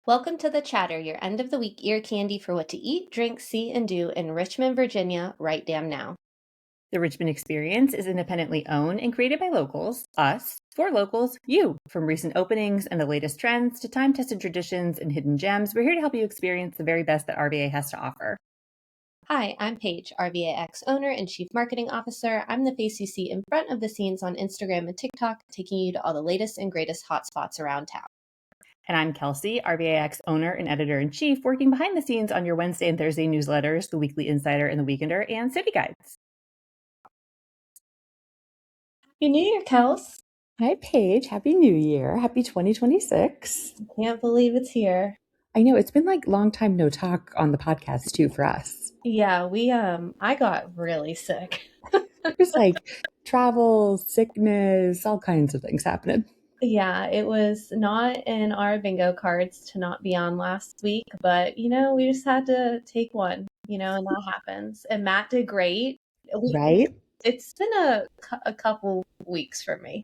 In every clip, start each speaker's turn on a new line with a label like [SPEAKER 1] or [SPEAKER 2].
[SPEAKER 1] Welcome to The Chatter, your end of the week ear candy for what to eat, drink, see, and do in Richmond, Virginia, right damn now.
[SPEAKER 2] The Richmond Experience is independently owned and created by locals, us, for locals, you. From recent openings and the latest trends to time-tested traditions and hidden gems, we're here to help you experience the very best that RVA has to offer.
[SPEAKER 1] Hi, I'm Paige, RVAX owner and chief marketing officer. I'm the face you see in front of the scenes on Instagram and TikTok, taking you to all the latest and greatest hotspots around town.
[SPEAKER 2] And I'm Kelsey, RVAX owner and editor-in-chief, working behind the scenes on your Wednesday and Thursday newsletters, the Weekly Insider and the Weekender, and city guides.
[SPEAKER 1] Happy New Year, Kels.
[SPEAKER 3] Hi, Paige. Happy New Year. Happy 2026.
[SPEAKER 1] Can't believe it's here.
[SPEAKER 3] I know it's been like long time no talk on the podcast too for us.
[SPEAKER 1] Yeah, I got really sick.
[SPEAKER 3] There's like travel, sickness, all kinds of things happening.
[SPEAKER 1] Yeah, it was not in our bingo cards to not be on last week, but we just had to take one, and that happens. And Matt did great.
[SPEAKER 3] Right?
[SPEAKER 1] It's been a couple weeks for me.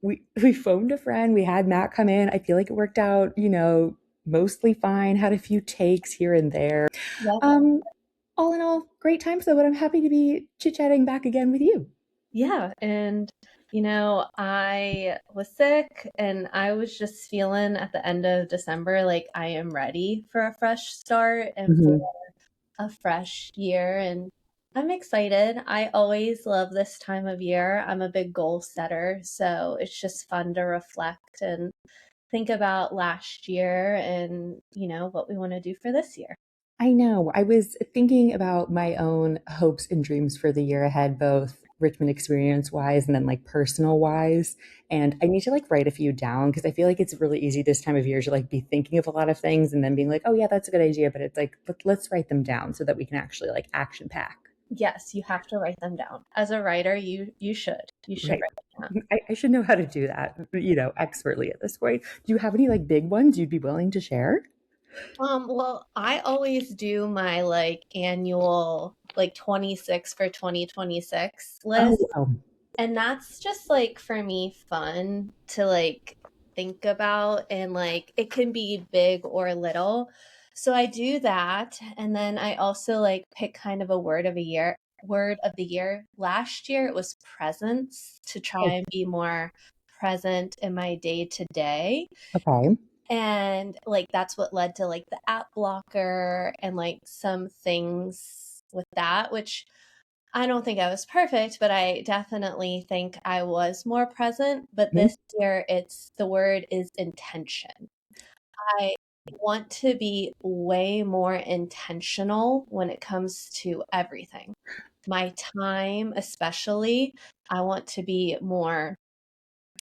[SPEAKER 3] We phoned a friend. We had Matt come in. I feel like it worked out, mostly fine. Had a few takes here and there.
[SPEAKER 1] Yeah.
[SPEAKER 3] All in all, great times though, but I'm happy to be chit-chatting back again with you.
[SPEAKER 1] Yeah, and I was sick and I was just feeling at the end of December like I am ready for a fresh start and for a fresh year, and I'm excited. I always love this time of year. I'm a big goal setter, so it's just fun to reflect and think about last year and, what we want to do for this year.
[SPEAKER 3] I know. I was thinking about my own hopes and dreams for the year ahead, both Richmond experience wise and then like personal wise. And I need to like write a few down because I feel like it's really easy this time of year to like be thinking of a lot of things and then being like, oh yeah, that's a good idea. But it's like, let's write them down so that we can actually like action pack.
[SPEAKER 1] Yes, you have to write them down. As a writer, you should. You should
[SPEAKER 3] Right.
[SPEAKER 1] write them
[SPEAKER 3] down. I should know how to do that, expertly at this point. Do you have any like big ones you'd be willing to share?
[SPEAKER 1] Well, I always do my like annual like 26 for 2026 list.
[SPEAKER 3] Oh,
[SPEAKER 1] And that's just like for me fun to like think about, and like it can be big or little. So I do that, and then I also like pick kind of a word of the year. Last year it was presence, to try and be more present in my day to day.
[SPEAKER 3] okay.
[SPEAKER 1] And like that's what led to like the app blocker and like some things with that, which I don't think I was perfect, but I definitely think I was more present. But this year, the word is intention. I want to be way more intentional when it comes to everything. My time, especially, I want to be more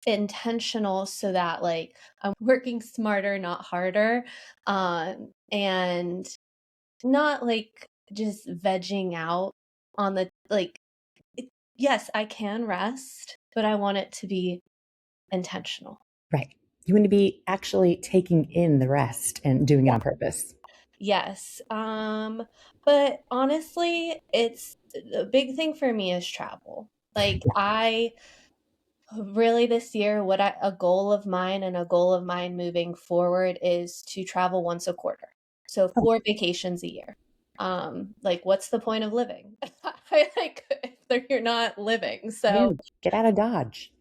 [SPEAKER 1] intentional so that like I'm working smarter, not harder. And not like just vegging out on the like yes, I can rest, but I want it to be intentional.
[SPEAKER 3] Right. You want to be actually taking in the rest and doing it on purpose.
[SPEAKER 1] Yes. But honestly, it's a big thing for me is travel. Like I really this year, a goal of mine and a goal of mine moving forward is to travel once a quarter. So 4 vacations a year. Like what's the point of living? Like if you're not living. So
[SPEAKER 3] get out of Dodge.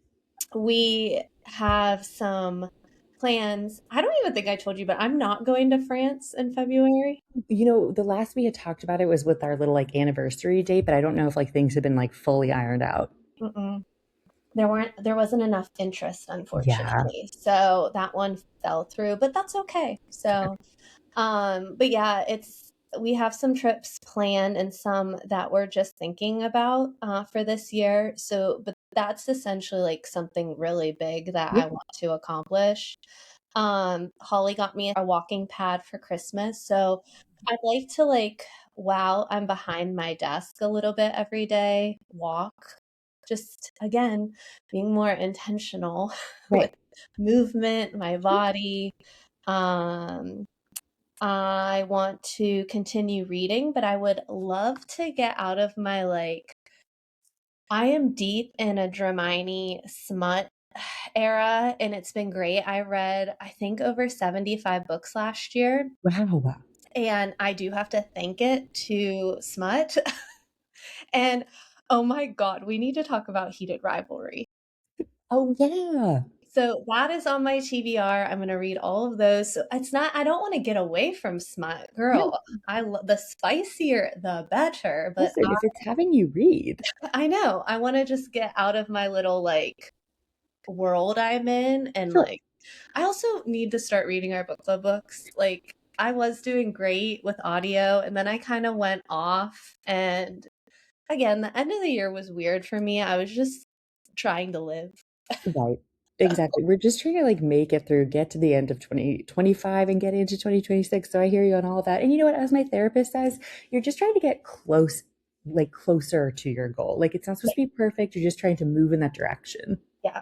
[SPEAKER 1] we have some plans. I don't even think I told you, but I'm not going to France in February.
[SPEAKER 3] The last we had talked about it was with our little like anniversary date, but I don't know if like things have been like fully ironed out.
[SPEAKER 1] Mm-mm. There wasn't enough interest, unfortunately. Yeah. So that one fell through, but that's okay. So, but yeah, we have some trips planned and some that we're just thinking about for this year. So, but that's essentially like something really big that I want to accomplish. Holly got me a walking pad for Christmas. So I'd like to like, while I'm behind my desk a little bit every day, walk. Just again, being more intentional with movement, my body. I want to continue reading, but I would love to get out of my I am deep in a Dramini smut era, and it's been great. I read, I think, over 75 books last year,
[SPEAKER 3] Wow.
[SPEAKER 1] and I do have to thank it to Smut. And oh my God, we need to talk about Heated Rivalry.
[SPEAKER 3] Oh, yeah.
[SPEAKER 1] So that is on my TBR. I'm going to read all of those. So it's not, I don't want to get away from Smut.
[SPEAKER 3] No,
[SPEAKER 1] Girl, the spicier, the better. But
[SPEAKER 3] listen, if it's having you read.
[SPEAKER 1] I know, I want to just get out of my little like world I'm in. And
[SPEAKER 3] Sure.
[SPEAKER 1] like, I also need to start reading our book club books. Like, I was doing great with audio, and then I kind of went off. And again, the end of the year was weird for me. I was just trying to live.
[SPEAKER 3] Right. Exactly. We're just trying to like make it through, get to the end of 2025 and get into 2026. So I hear you on all of that. And you know what? As my therapist says, you're just trying to get close, like closer to your goal. Like it's not supposed to be perfect. You're just trying to move in that direction.
[SPEAKER 1] Yeah,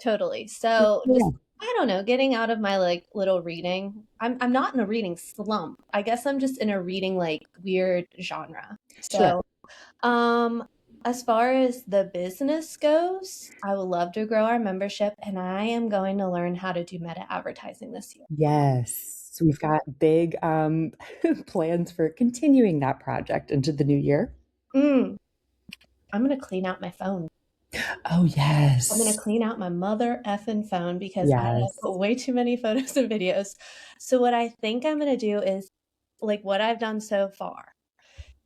[SPEAKER 1] totally. So
[SPEAKER 3] Yeah.
[SPEAKER 1] just, I don't know, getting out of my like little reading. I'm not in a reading slump. I guess I'm just in a reading like weird genre.
[SPEAKER 3] Sure.
[SPEAKER 1] So as far as the business goes, I would love to grow our membership, and I am going to learn how to do meta advertising this year.
[SPEAKER 3] Yes. So we've got big plans for continuing that project into the new year.
[SPEAKER 1] I'm going to clean out my phone.
[SPEAKER 3] Oh, yes.
[SPEAKER 1] I'm going to clean out my mother effing phone because I have
[SPEAKER 3] Yes.
[SPEAKER 1] way too many photos and videos. So what I think I'm going to do is like what I've done so far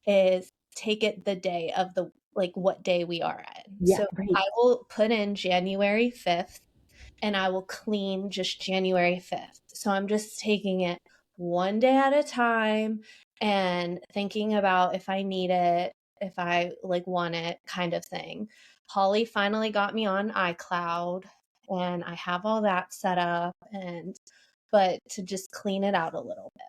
[SPEAKER 1] is take it the day of the like what day we are in.
[SPEAKER 3] Yeah,
[SPEAKER 1] So
[SPEAKER 3] right.
[SPEAKER 1] I will put in January 5th and I will clean just January 5th. So I'm just taking it one day at a time and thinking about if I need it, if I like want it kind of thing. Holly finally got me on iCloud and I have all that set up and but to just clean it out a little bit.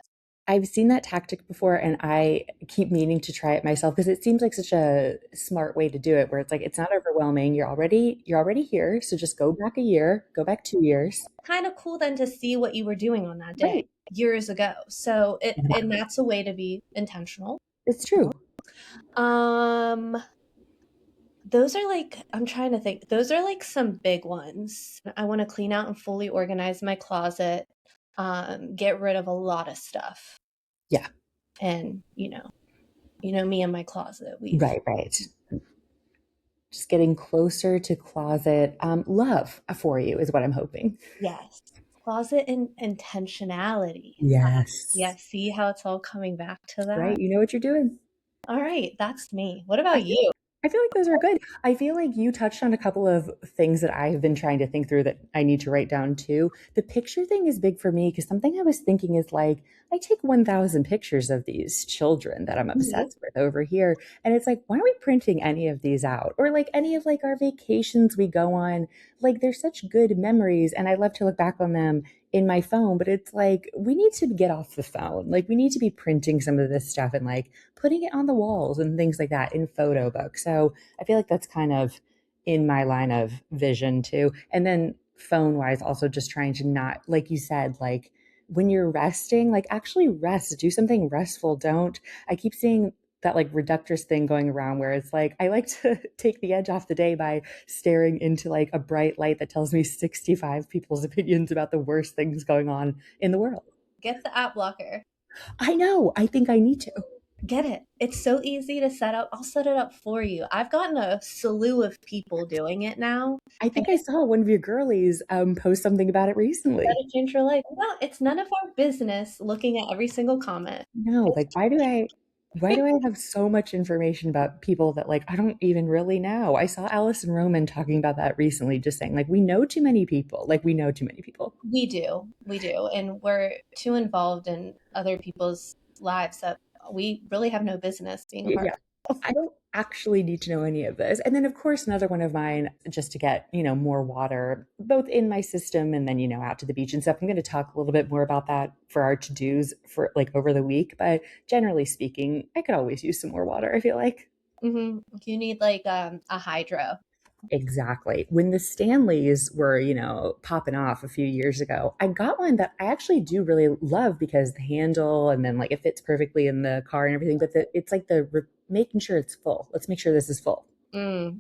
[SPEAKER 3] I've seen that tactic before and I keep meaning to try it myself because it seems like such a smart way to do it where it's like it's not overwhelming. You're already here, so just go back a year, go back 2 years.
[SPEAKER 1] Kind of cool then to see what you were doing on that day
[SPEAKER 3] Right.
[SPEAKER 1] years ago. So it
[SPEAKER 3] Yeah.
[SPEAKER 1] and that's a way to be intentional.
[SPEAKER 3] It's true.
[SPEAKER 1] Um those are like I'm trying to think. Those are like some big ones. I want to clean out and fully organize my closet. Get rid of a lot of stuff.
[SPEAKER 3] Yeah.
[SPEAKER 1] And you know me and my closet. We've
[SPEAKER 3] Right. Just getting closer to closet love for you is what I'm hoping.
[SPEAKER 1] yes. Closet and intentionality.
[SPEAKER 3] Yes.
[SPEAKER 1] Yeah, see how it's all coming back to that?
[SPEAKER 3] Right. You know what you're doing.
[SPEAKER 1] All right, that's me. What
[SPEAKER 3] I
[SPEAKER 1] about
[SPEAKER 3] feel
[SPEAKER 1] you?
[SPEAKER 3] I feel like those are good. I feel like you touched on a couple of things that I have been trying to think through that I need to write down too. The picture thing is big for me because something I was thinking is like, I take 1,000 pictures of these children that I'm
[SPEAKER 1] Mhm.
[SPEAKER 3] obsessed with over here. And it's like, why aren't we printing any of these out? Or like any of like our vacations we go on? Like they're such good memories and I love to look back on them in my phone, but it's like we need to get off the phone. Like we need to be printing some of this stuff and like putting it on the walls and things like that in photo books. So I feel like that's kind of in my line of vision too. And then phone wise, also just trying to not, like you said, like when you're resting, like actually rest, do something restful. Don't, I keep seeing that like reductress thing going around where it's like I like to take the edge off the day by staring into like a bright light that tells me 65 people's opinions about the worst things going on in the world.
[SPEAKER 1] Get the app blocker.
[SPEAKER 3] I know. I think I need to.
[SPEAKER 1] Get it. It's so easy to set up. I'll set it up for you. I've gotten a slew of people doing it now.
[SPEAKER 3] I think I saw one of your girlies post something about it recently.
[SPEAKER 1] That'll change your life. No, it's none of our business looking at every single comment.
[SPEAKER 3] No, like why do I have so much information about people that like I don't even really know? I saw Allison Roman talking about that recently, just saying like we know too many people. Like we know too many people.
[SPEAKER 1] We do. We do. And we're too involved in other people's lives that we really have no business being a part
[SPEAKER 3] Yeah.
[SPEAKER 1] of.
[SPEAKER 3] I don't actually need to know any of this. And then of course another one of mine just to get, more water both in my system and then, out to the beach and stuff. I'm going to talk a little bit more about that for our to-dos for like over the week, but generally speaking, I could always use some more water, I feel like.
[SPEAKER 1] You need like a hydro.
[SPEAKER 3] Exactly. When the Stanleys were, popping off a few years ago, I got one that I actually do really love because the handle and then like it fits perfectly in the car and everything, but it's like making sure it's full. Let's make sure this is full.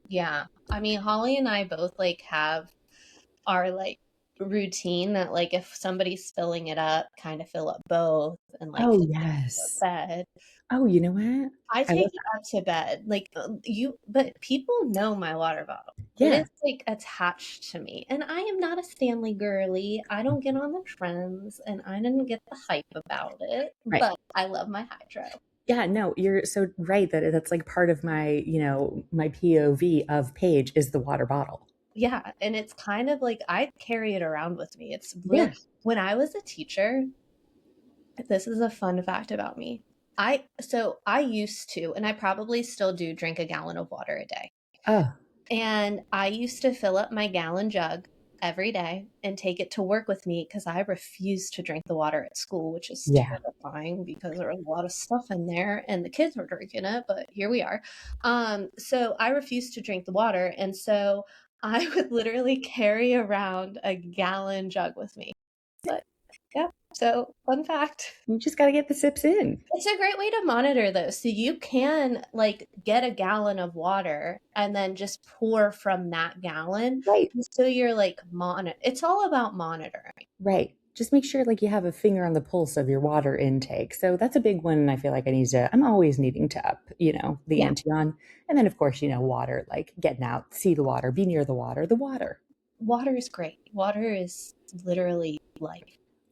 [SPEAKER 1] Yeah. I mean, Holly and I both like have our like routine that like if somebody's filling it up, kind of fill up both and like
[SPEAKER 3] Oh,
[SPEAKER 1] take it to
[SPEAKER 3] yes.
[SPEAKER 1] bed.
[SPEAKER 3] Oh, you know what?
[SPEAKER 1] I
[SPEAKER 3] I
[SPEAKER 1] take
[SPEAKER 3] love
[SPEAKER 1] it up to bed. Like but people know my water bottle. It
[SPEAKER 3] Yeah,
[SPEAKER 1] is like attached to me. And I am not a Stanley girly. I don't get on the trends and I didn't get the hype about it,
[SPEAKER 3] right.
[SPEAKER 1] but I love my hydro.
[SPEAKER 3] Yeah, no, you're so right that that's like part of my, my POV of Paige is the water bottle.
[SPEAKER 1] Yeah, and it's kind of like I carry it around with me. It's real.
[SPEAKER 3] Yeah.
[SPEAKER 1] When I was a teacher, this is a fun fact about me. I used to, and I probably still do drink a gallon of water a day.
[SPEAKER 3] Oh,
[SPEAKER 1] And I used to fill up my gallon jug every day and take it to work with me because I refused to drink the water at school, which is
[SPEAKER 3] yeah.
[SPEAKER 1] terrifying because there was a lot of stuff in there and the kids were drinking it, but here we are. So I refused to drink the water. And so I would literally carry around a gallon jug with me. But yeah, so fun fact.
[SPEAKER 3] You just got to get the sips in.
[SPEAKER 1] It's a great way to monitor though. So you can like get a gallon of water and then just pour from that gallon.
[SPEAKER 3] Right.
[SPEAKER 1] So you're like it's all about monitoring.
[SPEAKER 3] Right. Just make sure like you have a finger on the pulse of your water intake. So that's a big one. And I feel like I'm always needing to up, the
[SPEAKER 1] Yeah.
[SPEAKER 3] ante on. And then of course, water, like getting out, see the water, be near the water,
[SPEAKER 1] Water is great. Water is literally life.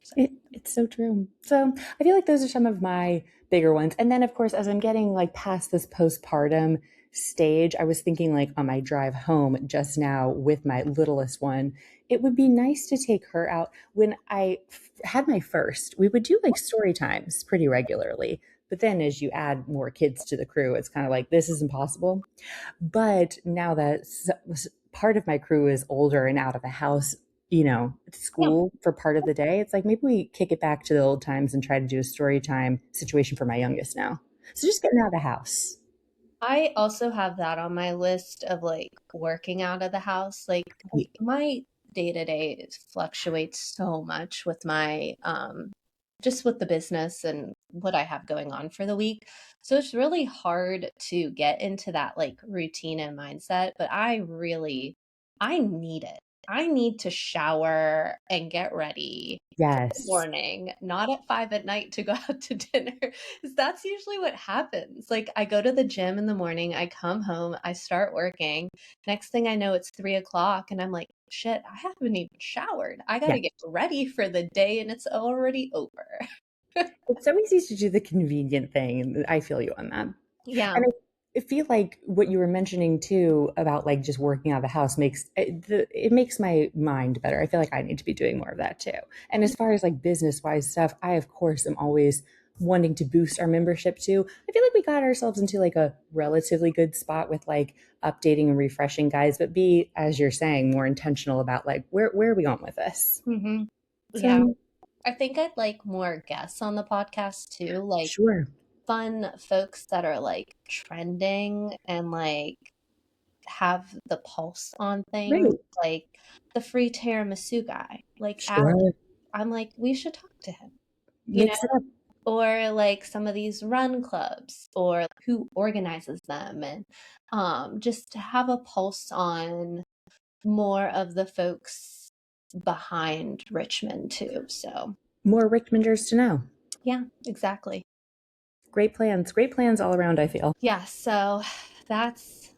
[SPEAKER 1] So.
[SPEAKER 3] It's so true. So I feel like those are some of my bigger ones. And then, of course, as I'm getting like past this postpartum stage, I was thinking like on my drive home just now with my littlest one, it would be nice to take her out. When I had my first, we would do like story times pretty regularly. But then as you add more kids to the crew, it's kind of like, this is impossible. But now that part of my crew is older and out of the house, at
[SPEAKER 1] Yeah.
[SPEAKER 3] school for part of the day, it's like maybe we kick it back to the old times and try to do a story time situation for my youngest now. So just getting out of the house.
[SPEAKER 1] I also have that on my list of like working out of the house. Like my day to day fluctuates so much with my just with the business and what I have going on for the week. So it's really hard to get into that like routine and mindset, but I need it. I need to shower and get ready for the
[SPEAKER 3] Yes.
[SPEAKER 1] morning, not at 5 at night to go out to dinner. 'Cause that's usually what happens. Like I go to the gym in the morning, I come home, I start working. Next thing I know, it's 3 o'clock, and I'm like, shit, I haven't even showered. I got
[SPEAKER 3] Yeah.
[SPEAKER 1] to get ready for the day, and it's already over.
[SPEAKER 3] It's so easy to do the convenient thing. And I feel you on that.
[SPEAKER 1] Yeah.
[SPEAKER 3] And I feel like what you were mentioning too about like just working out of the house it makes my mind better. I feel like I need to be doing more of that too. And as far as like business wise stuff, I of course am always wanting to boost our membership too. I feel like we got ourselves into like a relatively good spot with like updating and refreshing guides, but be, as you're saying, more intentional about like where are we going with this?
[SPEAKER 1] Mm-hmm. Yeah.
[SPEAKER 3] So
[SPEAKER 1] I think I'd like more guests on the podcast too, like
[SPEAKER 3] sure.
[SPEAKER 1] fun folks that are like trending and like have the pulse on things,
[SPEAKER 3] Right.
[SPEAKER 1] like the free tiramisu guy, like Alex.
[SPEAKER 3] Sure.
[SPEAKER 1] I'm like, we should talk to him, you know,
[SPEAKER 3] Mix it up.
[SPEAKER 1] or like some of these run clubs or who organizes them, and just to have a pulse on more of the folks behind Richmond too. So
[SPEAKER 3] More Richmonders to know.
[SPEAKER 1] yeah, exactly.
[SPEAKER 3] Great plans. Great plans all around, I feel.
[SPEAKER 1] Yeah, so that's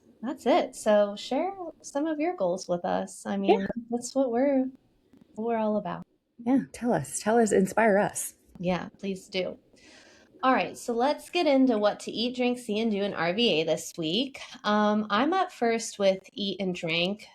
[SPEAKER 1] it. So share some of your goals with us. I
[SPEAKER 3] Yeah.
[SPEAKER 1] mean, that's what we're all about.
[SPEAKER 3] Yeah. Tell us, inspire us.
[SPEAKER 1] Yeah, please do. All right, so let's get into what to eat, drink, see, and do in RVA this week. I'm up first with eat and drink.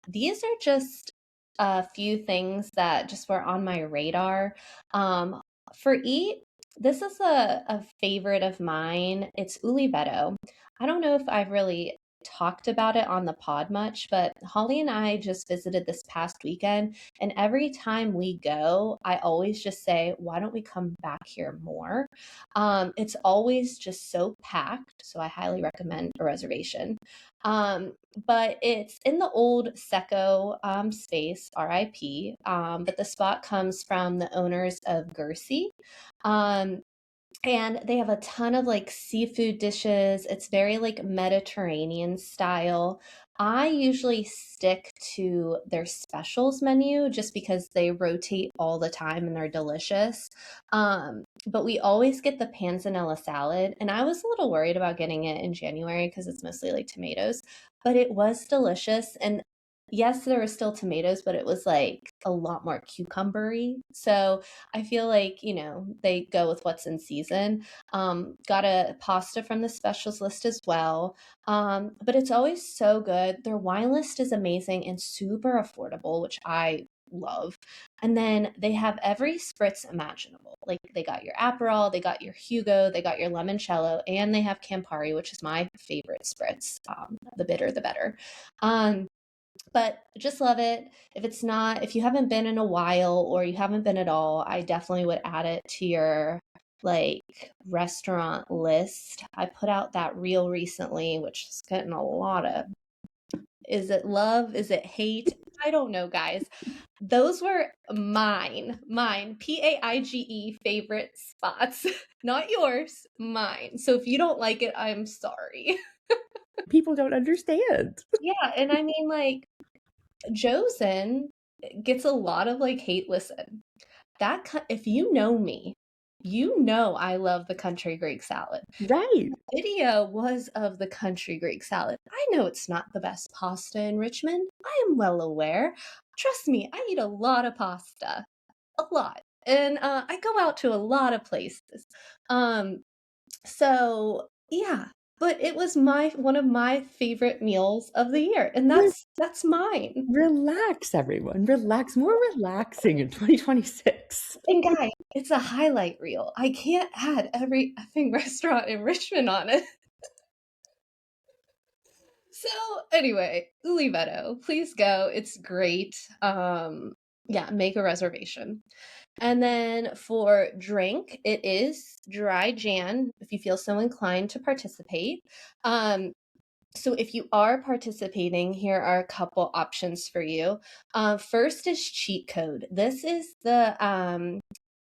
[SPEAKER 1] These are just a few things that just were on my radar. For eat, this is a favorite of mine. It's Uliveto. I don't know if I've really talked about it on the pod much, but Holly and I just visited this past weekend, and every time we go, I always just say, why don't we come back here more? It's always just so packed, so I highly recommend a reservation. But it's in the old Seco space, RIP. But the spot comes from the owners of Gersi. Um, and they have a ton of like seafood dishes. It's very like Mediterranean style. I usually stick to their specials menu just because they rotate all the time and they're delicious. But we always get the panzanella salad, and I was a little worried about getting it in January because it's mostly like tomatoes, but it was delicious. And yes, there were still tomatoes, but it was like a lot more cucumbery. So I feel like, they go with what's in season. Got a pasta from the specials list as well. But it's always so good. Their wine list is amazing and super affordable, which I love. And then they have every spritz imaginable. Like they got your Aperol, they got your Hugo, they got your limoncello, and they have Campari, which is my favorite spritz. The bitter, the better. But just love it. If you haven't been in a while or you haven't been at all, I definitely would add it to your like restaurant list. I put out that reel recently, which is getting a lot of, is it love? Is it hate? I don't know, guys. Those were mine, Paige favorite spots, not yours, mine. So if you don't like it, I'm sorry.
[SPEAKER 3] People don't understand.
[SPEAKER 1] Yeah, and I mean, like, Josen gets a lot of like hate. Listen, if you know me, you know I love the country Greek salad.
[SPEAKER 3] Right.
[SPEAKER 1] The video was of the country Greek salad. I know it's not the best pasta in Richmond. I am well aware. Trust me, I eat a lot of pasta. A lot. And I go out to a lot of places. So yeah, but it was one of my favorite meals of the year, and that's mine.
[SPEAKER 3] Relax, everyone. Relax. More relaxing in 2026.
[SPEAKER 1] And guys, it's a highlight reel. I can't add every effing restaurant in Richmond on it. So anyway, Uliveto, please go. It's great. Yeah, make a reservation. And then for drink, it is dry Jan, if you feel so inclined to participate. So if you are participating, here are a couple options for you. First is cheat code. This is the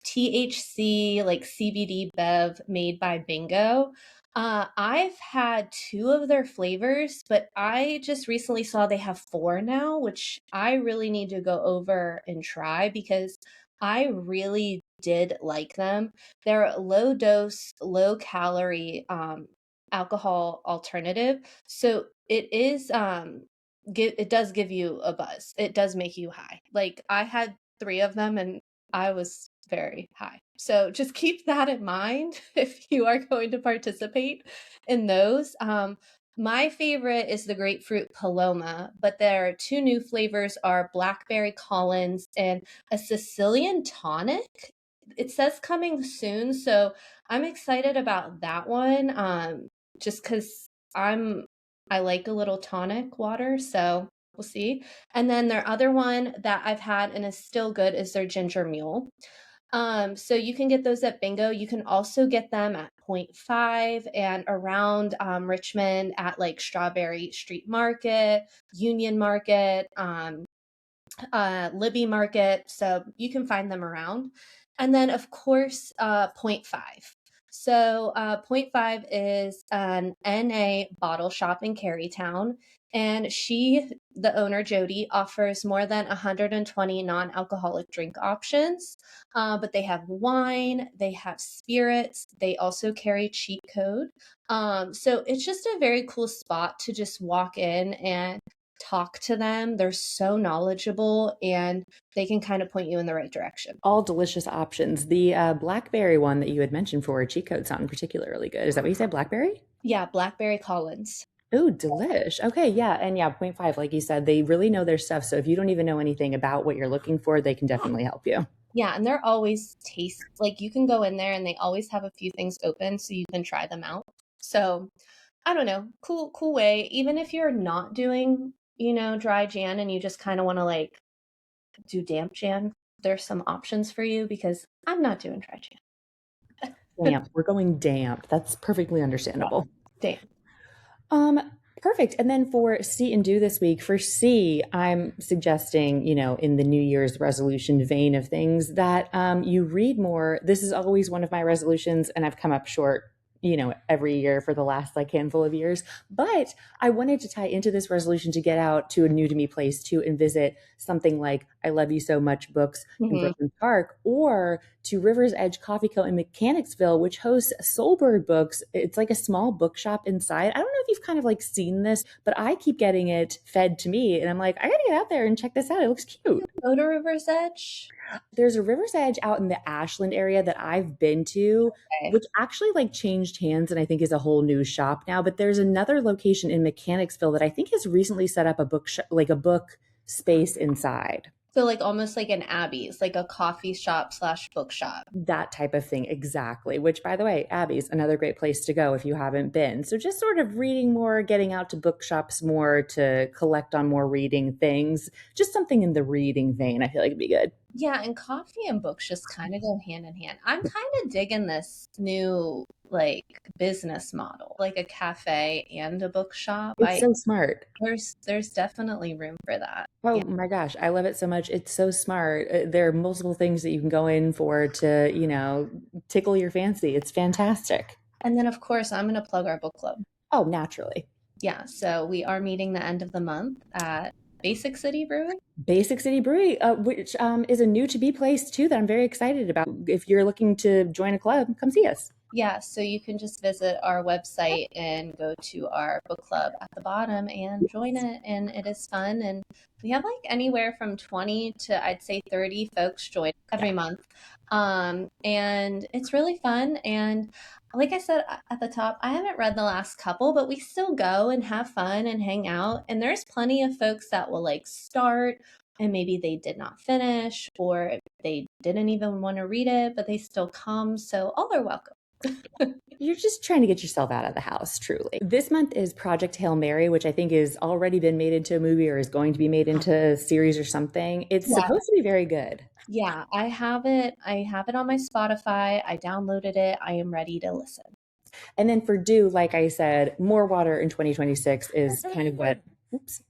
[SPEAKER 1] THC, like CBD bev made by Bingo. I've had 2 of their flavors, but I just recently saw they have 4 now, which I really need to go over and try because I really did like them. They're a low dose, low calorie alcohol alternative. So it is it does give you a buzz. It does make you high. Like I had 3 of them and I was very high. So just keep that in mind if you are going to participate in those. My favorite is the grapefruit Paloma, but there are 2 new flavors are blackberry Collins and a Sicilian tonic. It says coming soon, so I'm excited about that one. Just because I like a little tonic water, so we'll see. And then their other one that I've had and is still good is their ginger mule. So you can get those at Bingo. You can also get them at 0.5 and around Richmond at like Strawberry Street Market, Union Market, Libby Market. So you can find them around. And then of course, 0.5. So 0.5 is an NA bottle shop in Carytown. And the owner, Jody, offers more than 120 non-alcoholic drink options. But they have wine, they have spirits, they also carry cheat code. So it's just a very cool spot to just walk in and talk to them. They're so knowledgeable and they can kind of point you in the right direction.
[SPEAKER 3] All delicious options. The blackberry one that you had mentioned for a cheat code sounded particularly good. Is that what you said, blackberry?
[SPEAKER 1] Yeah, blackberry Collins.
[SPEAKER 3] Oh, delish. Okay, yeah. And yeah, 0.5, like you said, they really know their stuff. So if you don't even know anything about what you're looking for, they can definitely help you.
[SPEAKER 1] Yeah, and they're always like you can go in there and they always have a few things open so you can try them out. So I don't know, cool way. Even if you're not doing, dry Jan and you just kind of want to like do damp Jan, there's some options for you because I'm not doing dry Jan.
[SPEAKER 3] Damp. We're going damp. That's perfectly understandable.
[SPEAKER 1] Damp.
[SPEAKER 3] Perfect. And then for C and do this week, for C, I'm suggesting, in the New Year's resolution vein of things that you read more. This is always one of my resolutions, and I've come up short every year for the last like handful of years. But I wanted to tie into this resolution to get out to a new to me place too and visit something like I Love You So Much Books in
[SPEAKER 1] Mhm.
[SPEAKER 3] Brooklyn Park, or to River's Edge Coffee Co. in Mechanicsville, which hosts Soulbird Books. It's like a small bookshop inside. I don't know if you've kind of like seen this, but I keep getting it fed to me and I'm like, I gotta get out there and check this out. It looks cute.
[SPEAKER 1] Go to River's Edge.
[SPEAKER 3] There's a River's Edge out in the Ashland area that I've been to,
[SPEAKER 1] Okay.
[SPEAKER 3] which actually like changed hands and I think is a whole new shop now. But there's another location in Mechanicsville that I think has recently set up a like a book space inside.
[SPEAKER 1] So like almost like an Abby's, like a coffee shop / bookshop.
[SPEAKER 3] That type of thing, exactly. Which, by the way, Abby's another great place to go if you haven't been. So just sort of reading more, getting out to bookshops more to collect on more reading things, just something in the reading vein. I feel like it'd be good.
[SPEAKER 1] Yeah, and coffee and books just kind of go hand in hand. I'm kind of digging this new like business model, like a cafe and a bookshop.
[SPEAKER 3] It's so smart.
[SPEAKER 1] There's definitely room for that.
[SPEAKER 3] Oh
[SPEAKER 1] Yeah.
[SPEAKER 3] my gosh, I love it so much. It's so smart. There are multiple things that you can go in for to, tickle your fancy. It's fantastic.
[SPEAKER 1] And then of course I'm going to plug our book club.
[SPEAKER 3] Oh, naturally.
[SPEAKER 1] Yeah, so we are meeting the end of the month at Basic City Brewing.
[SPEAKER 3] Basic City Brewery, which is a new to be place too that I'm very excited about. If you're looking to join a club, come see us.
[SPEAKER 1] Yeah, so you can just visit our website and go to our book club at the bottom and join it. And it is fun. And we have like anywhere from 20 to I'd say 30 folks join every month. And it's really fun. And like I said at the top, I haven't read the last couple, but we still go and have fun and hang out. And there's plenty of folks that will like start and maybe they did not finish or they didn't even want to read it, but they still come. So all are welcome.
[SPEAKER 3] You're just trying to get yourself out of the house, truly. This month is Project Hail Mary, which I think is already been made into a movie or is going to be made into a series or something. It's supposed to be very good.
[SPEAKER 1] Yeah, I have it. I have it on my Spotify. I downloaded it. I am ready to listen.
[SPEAKER 3] And then for Dew, like I said, more water in 2026 is kind of what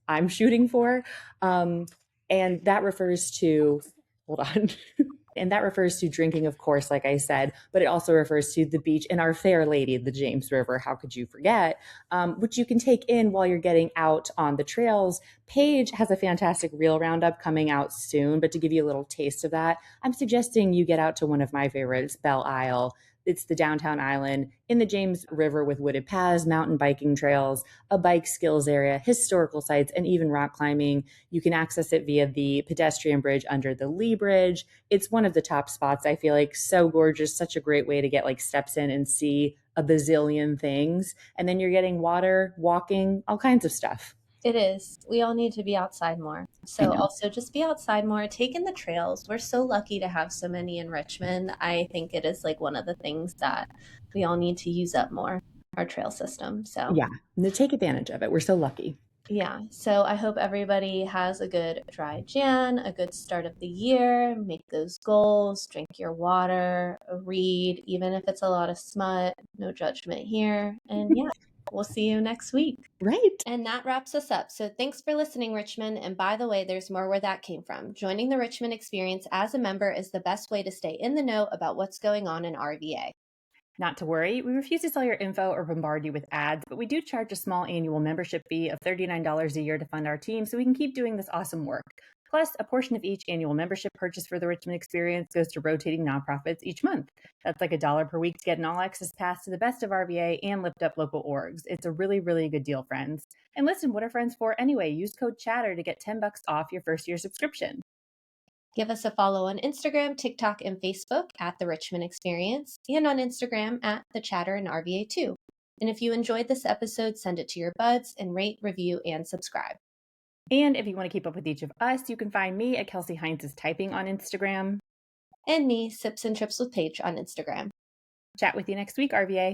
[SPEAKER 3] I'm shooting for. And that refers to, hold on. And that refers to drinking, of course, like I said, but it also refers to the beach and our fair lady, the James River. How could you forget? Which you can take in while you're getting out on the trails. Paige has a fantastic reel roundup coming out soon, but to give you a little taste of that, I'm suggesting you get out to one of my favorites, Belle Isle. It's the downtown island in the James River with wooded paths, mountain biking trails, a bike skills area, historical sites, and even rock climbing. You can access it via the pedestrian bridge under the Lee Bridge. It's one of the top spots. I feel like so gorgeous, such a great way to get like steps in and see a bazillion things. And then you're getting water, walking, all kinds of stuff.
[SPEAKER 1] It is. We all need to be outside more. So also just be outside more, take in the trails. We're so lucky to have so many in Richmond. I think it is like one of the things that we all need to use up more, our trail system. So
[SPEAKER 3] yeah, take advantage of it. We're so lucky.
[SPEAKER 1] Yeah. So I hope everybody has a good dry Jan, a good start of the year, make those goals, drink your water, read, even if it's a lot of smut, no judgment here. And yeah. We'll see you next week.
[SPEAKER 3] Right.
[SPEAKER 1] And that wraps us up. So thanks for listening, Richmond. And by the way, there's more where that came from. Joining the Richmond experience as a member is the best way to stay in the know about what's going on in RVA.
[SPEAKER 2] Not to worry, we refuse to sell your info or bombard you with ads, but we do charge a small annual membership fee of $39 a year to fund our team so we can keep doing this awesome work. Plus, a portion of each annual membership purchase for the Richmond experience goes to rotating nonprofits each month. That's like $1 per week to get an all-access pass to the best of RVA and lift up local orgs. It's a really, really good deal, friends. And listen, what are friends for anyway? Use code CHATTER to get $10 off your first year subscription.
[SPEAKER 1] Give us a follow on Instagram, TikTok, and Facebook at The Richmond Experience, and on Instagram at The Chatter and RVA too. And if you enjoyed this episode, send it to your buds and rate, review, and subscribe.
[SPEAKER 2] And if you want to keep up with each of us, you can find me at Kelsey Hines' Typing on Instagram.
[SPEAKER 1] And me, Sips and Trips with Paige on Instagram.
[SPEAKER 2] Chat with you next week, RVA.